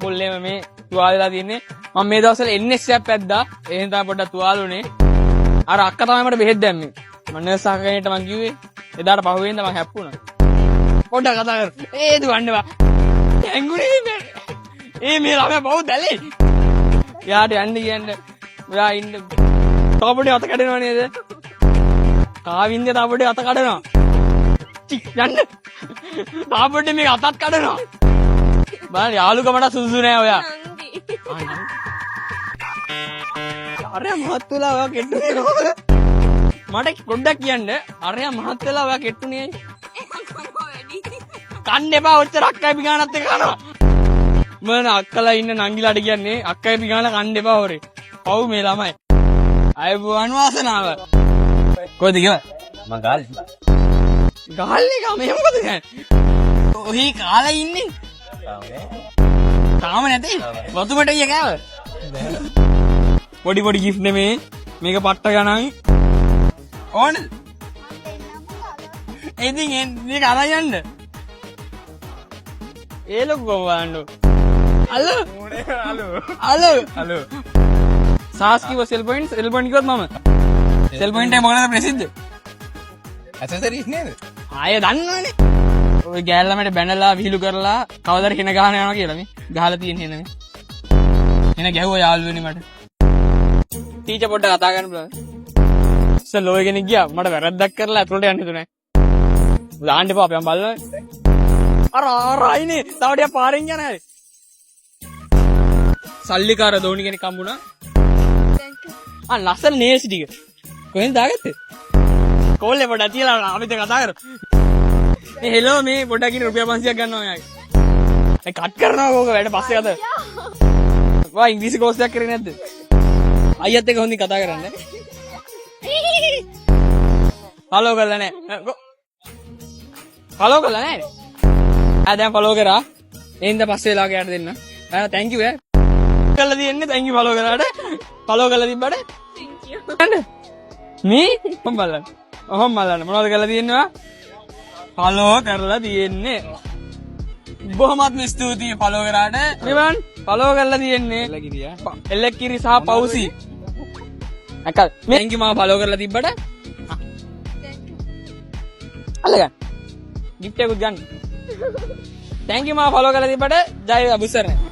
කොල්ලේම මේ තුවාලලා තියන්නේ. මම මේ දවස්වල NS එකක් පැද්දා. එහෙනම් තමයි පොඩ්ඩක් තුවාලුනේ. අර අක්කා තමයි මට බෙහෙත් දැම්මේ. මම නර්ස් අහගෙනට මං කිව්වේ එදාට පහුවෙන්ද මං හැප්පුණා. පොඩ්ඩක් කතා කර. දුවන්න බා. ඇඟුනේ මේ. මේ ළමයා බහුව දැලේ. යාට යන්න කියන්නේ. ඔයා ඉන්න. තාපඩේ අත කැඩෙනව නේද? කාවින්ද තාපඩේ අත කඩනවා. යන්න. තාපඩේ මේක අතත් කඩනවා. බලන්න යාළුකමට සුදුසු නෑ ඔයා. අරයා මහත් වෙලා ඔයා කෙට්ටුනේ කොහොමද? මට පොඩ්ඩක් කියන්න. අරයා මහත් වෙලා ඔයා කෙට්ටුනේ ඇයි? කන්න එපා ඔච්චර අක්කයි පිගානත් එක කනවා. මම අක්කලා ඉන්න නංගිලාට කියන්නේ අක්කයි පිගාන කන්න එපා හොරේ. පව් මේ ළමයි. අයබුවන් වාසනාව. කොහෙද ගියව? මං ගාල්ලේ. ගාල්ලේ ගම මේ මොකද කියන්නේ? ඔහි කාලා ඉන්නේ. තාම නැතේ. වතුමට ගිය කෑව. පොඩි පොඩි ගිෆ්ට් නෙමේ. මේක පට්ට ගණන්. ඕනද? ඉතින් මේක අරන් යන්න. ඒ ලොකෝ වань. හලෝ. හලෝ. සාස්කිව සෙල් පොයින්ට් කිව්වොත් මම. සෙල් පොයින්ට් එක මොකද ප්‍රසිද්ධ? ඇසසරිස් නේද? ආය දන්නවනේ. ඔය ගෑල්ලාමට බැනලා විහිළු කරලා කවදාද කෙන ගහන යනවා කියලා මේ ගහලා තියෙන එන මේ. එන ගැහුවා යාළුවනේ මට. ටීචර් පොඩ්ඩක් කතා කරන්න බලන්න. ඉස්සෙල් ලෝය කෙනෙක් ගියා මට වැරද්දක් කරලා අතුලට යන්න හිතුනේ. දාන්න එපා අපි මම බලනවා. අර අයිනේ තව ටිකක් පාරෙන් යන හැටි. සල්ලිකාර දෝනි කෙනෙක් හම්බුණා. ලස්සන නේල්ස් ටික. කොහෙන්ද දාගත්තේ? කෝල්ලේ පොඩ්ඩක් තියලා අපිට කතා කරමු. මේ හෙලෝ මේ පොඩ්ඩක් ඉන්න රුපියල් 500ක් ගන්නවා මෙයාගේ. ඒ කට් කරනවා කෝක වැඩ පස්සේ අද. වා ඉංග්‍රීසි කෝස් එකක් කරේ නැද්ද? අයියත් එක්ක හොඳින් කතා කරන්න. ෆලෝ කරලා නැහැ. ෆලෝ කරලා නැහැ. දැන් ෆලෝ කරා. එහෙනම් පස්සේ වෙලා ගියාට දෙන්න. thank you ඈ. කරලා දෙන්නේ thank you ෆලෝ කරාට. ෆලෝ කරලා තිබ්බට thank you. මේ කොම් බලන්න. ඔහොම බලන්න මොනවද කරලා තියෙන්නේ? ෆලෝ කරලා තියෙන්නේ. බොහොමත්ම ස්තුතියි ෆලෝ කරාට. මෙවන් ෆලෝ කරලා තියෙන්නේ. එල්ලකිරි සහ පවුසි. අකල් thank you මාව ෆලෝ කරලා තිබ්බට. අල්ලගන්න. gift එකක් ගන්න. thank you මාව ෆලෝ කරලා තිබ්බට ජය අබුසරනේ.